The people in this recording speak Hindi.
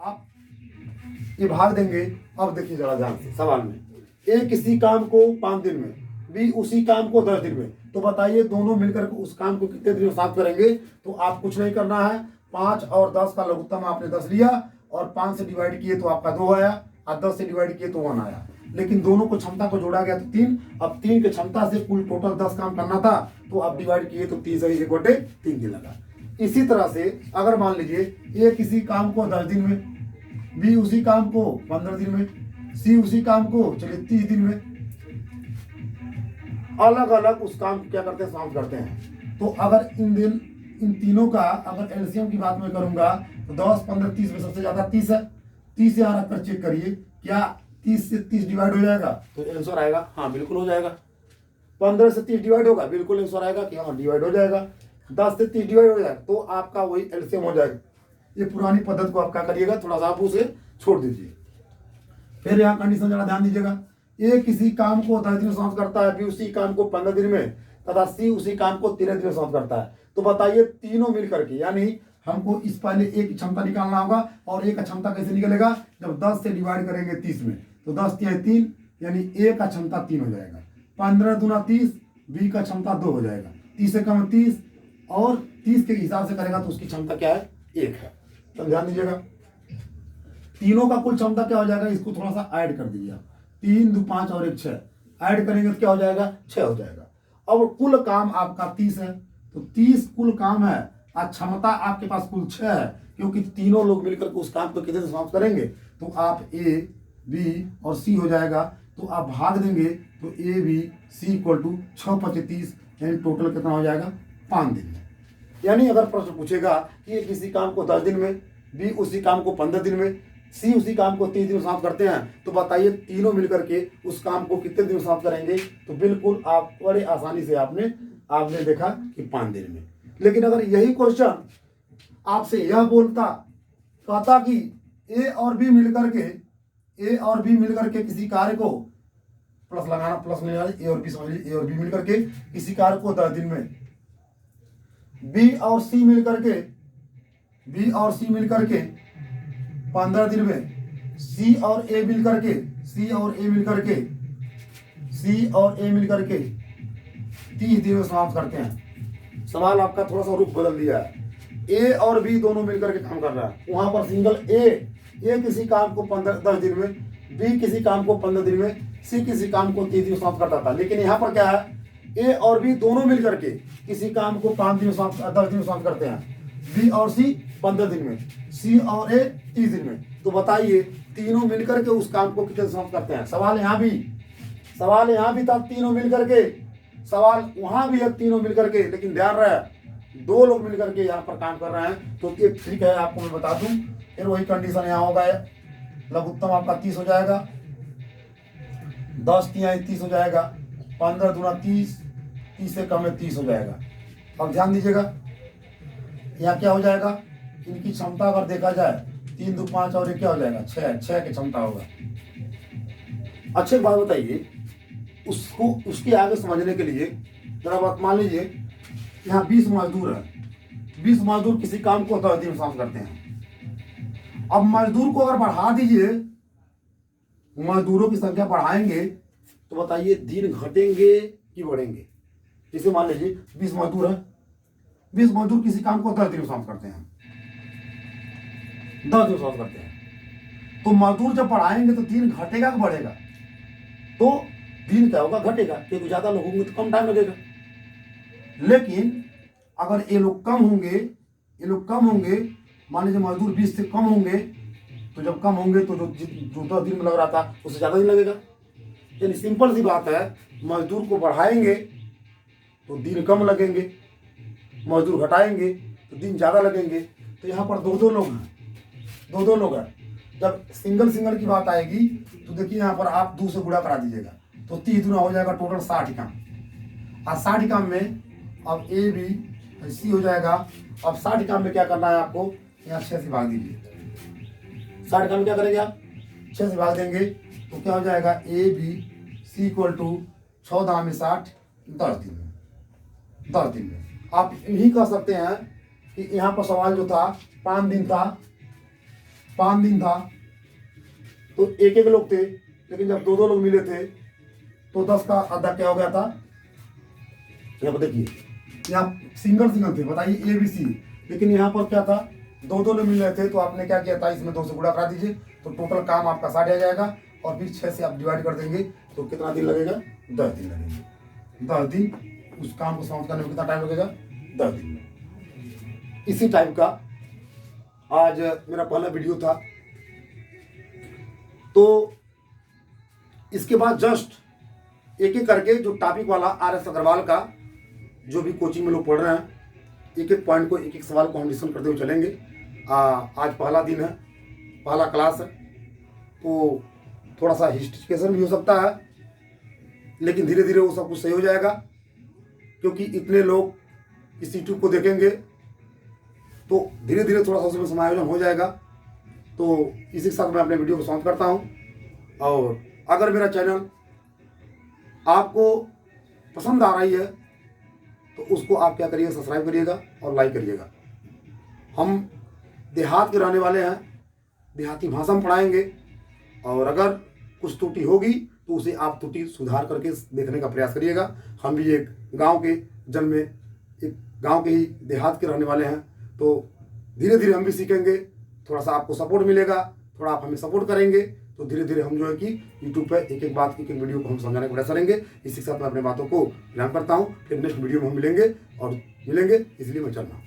आप ये भाग देंगे। अब देखिए जरा ध्यान से सवाल में, ए किसी काम को 5 दिन में, बी उसी काम को 10 दिन में, तो बताइए दोनों मिलकर उस काम को कितने दिन में समाप्त करेंगे। तो आप कुछ नहीं करना है, 5 और 10 का लघुत्तम आपने 10 लिया और 5 से डिवाइड किए तो आपका 2 आया और 10 से डिवाइड किए तो 1 आया। लेकिन दोनों को क्षमता को जोड़ा गया तो 3। अब 3 की क्षमता से कुल टोटल 10 काम करना था, तो आप डिवाइड किए तो 3 से 1/3 की लगा। इसी तरह से अगर मान लीजिए ए किसी काम को 10 दिन में, बी उसी काम को 15 दिन में, सी उसी काम को चलिए 30 दिन में, अलग अलग उस काम को क्या करते हैं, समाप्त करते हैं। तो अगर इन तीनों का अगर एलसीएम की बात मैं करूंगा तो 10, 15, 30 में सबसे ज्यादा 30 है। 30 यहाँ रखकर चेक करिए, क्या 30 से 30 डिवाइड हो जाएगा, तो आंसर आएगा हाँ बिल्कुल हो जाएगा। 15 से 30 डिवाइड होगा, बिल्कुल आंसर आएगा कि हाँ डिवाइड हो जाएगा। 10 से 30 डिवाइड हो जाएगा तो आपका वही एलसीएम हो जाएगा। ये पुरानी पद्धति को आप क्या करिएगा, थोड़ा सा आप उसे छोड़ दीजिए। फिर यहाँ कंडीशन जरा ध्यान दीजिएगा, ए किसी काम को 10 दिन में समाप्त करता है, बी उसी काम को 15 दिन में तथा सी उसी काम को 13 दिन में समाप्त करता है। तो बताइए तीनों मिलकर के, यानी हमको इस पहले ए की क्षमता निकालना होगा। और ए का क्षमता कैसे निकलेगा, जब 10 से डिवाइड करेंगे 30 में, तो 10 तिहाई 3, यानी ए का क्षमता 3 हो जाएगा। 15 दूना 30, बी का क्षमता 2 हो जाएगा। 30 से कम 30 और 30 के हिसाब से करेगा तो उसकी क्षमता क्या है, 1 है। तो ध्यान दीजिएगा, तीनों का कुल क्षमता क्या हो जाएगा, इसको थोड़ा सा ऐड कर दीजिए। 3, 2, 5 और 1 6 ऐड करेंगे तो क्या हो जाएगा, 6 हो जाएगा। अब कुल काम आपका 30 है, तो 30 कुल काम है और क्षमता आपके पास कुल 6 है, क्योंकि तीनों लोग मिलकर उस काम को कितने से समाप्त करेंगे। तो आप ए, बी और सी हो जाएगा, तो आप भाग देंगे तो ए, बी, सी इक्वल टू 6 × 30, यानी टोटल कितना हो जाएगा, 5 दिन में। यानी अगर प्रश्न पूछेगा कि किसी काम को 10 दिन में, बी उसी काम को 15 दिन में, सी उसी काम को 30 दिन में समाप्त करते हैं, तो बताइए तीनों मिलकर के उस काम को कितने दिन में समाप्त करेंगे। तो बिल्कुल आप बड़े आसानी से आपने देखा कि 5 दिन में। लेकिन अगर यही क्वेश्चन आपसे यह बोलता, कहता कि ए और बी मिलकर के किसी कार्य को, प्लस लगाना, प्लस नहीं ए और बी समझ लीजिए, ए और बी मिलकर के किसी कार्य को 10 दिन में, बी और सी मिलकर के 15 दिन में, सी और ए मिलकर के 30 दिन में समाप्त करते हैं। सवाल आपका थोड़ा सा रुख बदल दिया है। ए और बी दोनों मिलकर के काम कर रहा है, वहां पर सिंगल ए किसी काम को 10 दिन में, बी किसी काम को 15 दिन में, सी किसी काम को 30 दिन में समाप्त करता था। लेकिन यहाँ पर क्या है, ए और बी दोनों मिलकर के किसी काम को 10 दिन में समाप्त करते हैं, बी और सी 15 दिन में, सी और ए 30 दिन में। तो बताइए तीनों मिलकर के उस काम को कितने समाप्त करते हैं। सवाल यहाँ भी था तीनों मिलकर के, सवाल वहां भी है तीनों मिलकर के, लेकिन ध्यान रहे 2 लोग मिलकर के यहाँ पर काम कर रहे हैं। तो एक ठीक है, आपको मैं बता दूं, फिर वही कंडीशन यहाँ होगा, लघुत्तम आपका 30 हो जाएगा, 10 तिहाई 30 हो जाएगा, 15 दूना 30, 30 से कम है 30 हो जाएगा। अब ध्यान दीजिएगा यहाँ क्या हो जाएगा, इनकी क्षमता अगर देखा जाए 3, 2, 5 और 1 क्या हो जाएगा, 6 की क्षमता होगा। अच्छे बात बताइए, उसके आगे समझने के लिए जरा बात मान लीजिए, यहाँ 20 मजदूर है, 20 मजदूर किसी काम को 10 दिन में समाप्त करते हैं। अब मजदूर को अगर बढ़ा दीजिए, मजदूरों की संख्या बढ़ाएंगे तो बताइए दिन घटेंगे कि बढ़ेंगे। जैसे मान लीजिए 20 मजदूर है, 20 मजदूर किसी काम को 10 दिन में समाप्त करते हैं, 10 दिन समाप्त करते हैं। तो मजदूर जब बढ़ाएंगे तो दिन घटेगा कि बढ़ेगा, तो दिन क्या होगा, घटेगा, क्योंकि ज्यादा लोग होंगे तो कम टाइम लगेगा। लेकिन अगर ये लोग कम होंगे, मान लीजिए मजदूर 20 से कम होंगे, तो जब कम होंगे तो जो 10 दिन में लग रहा था उससे ज्यादा दिन लगेगा। यानी सिंपल सी बात है, मजदूर को बढ़ाएंगे तो दिन कम लगेंगे, मजदूर घटाएंगे तो दिन ज्यादा लगेंगे। तो यहाँ पर 2 लोग हैं। जब सिंगल की बात आएगी तो देखिए यहाँ पर आप 2 से गुणा करा दीजिएगा, तो 30 गुना हो जाएगा, टोटल 60 काम। और 60 काम में अब ए, बी, सी हो जाएगा। अब 60 काम में क्या करना है आपको, यहाँ 6 से भाग दीजिए। 60 काम में क्या करेंगे आप, 6 से भाग देंगे तो क्या हो जाएगा, ए, बी, सी इक्वल टू 14 में 60, 10 दिन में। आप यही कह सकते हैं कि यहाँ पर सवाल जो था 5 दिन था, 5 दिन था तो एक एक लोग थे, लेकिन जब 2-2 लोग मिले थे तो 10 का आधा क्या हो गया था। यहाँ पर देखिए, यहाँ सिंगल थे, बताइए ABC, लेकिन यहाँ पर क्या था, 2-2 लोग मिल रहे थे, तो आपने क्या किया था, इसमें 2 से गुणा करा दीजिए, तो टोटल काम आपका 60 आ जाएगा, और फिर 6 से आप डिवाइड कर देंगे, तो कितना दिन लगेगा, 10 दिन लगेंगे। 10 दिन उस काम को समाप्त करने में कितना टाइम लगेगा, 10 दिन में। इसी टाइप का आज मेरा पहला वीडियो था। तो इसके बाद जस्ट एक एक करके जो टॉपिक वाला RS अग्रवाल का जो भी कोचिंग में लोग पढ़ रहे हैं, एक एक पॉइंट को, एक एक सवाल को हम डिस्कस करते हुए चलेंगे। आज पहला दिन है, पहला क्लास है, तो थोड़ा सा हिस्ट्रिकेशन भी हो सकता है, लेकिन धीरे धीरे वो सब कुछ सही हो जाएगा, क्योंकि इतने लोग इस यूट्यूब को देखेंगे तो धीरे धीरे थोड़ा सा उसमें समायोजन हो जाएगा। तो इसी के साथ मैं अपने वीडियो को समाप्त करता हूँ, और अगर मेरा चैनल आपको पसंद आ रही है तो उसको आप क्या करिएगा, सब्सक्राइब करिएगा और लाइक करिएगा। हम देहात के रहने वाले हैं, देहाती भाषा में पढ़ाएंगे, और अगर कुछ त्रुटि होगी तो उसे आप त्रुटि सुधार करके देखने का प्रयास करिएगा। हम भी एक गांव के जन्म में, एक गांव के ही देहात के रहने वाले हैं, तो धीरे धीरे हम भी सीखेंगे, थोड़ा सा आपको सपोर्ट मिलेगा, थोड़ा आप हमें सपोर्ट करेंगे, तो धीरे धीरे हम जो है कि यूट्यूब पे एक एक बात, एक एक वीडियो को हम समझाने का प्रयास करेंगे। इसी के साथ मैं अपने बातों को विराम करता हूँ, फिर नेक्स्ट वीडियो में हम मिलेंगे, इसलिए मैं चल रहा हूँ।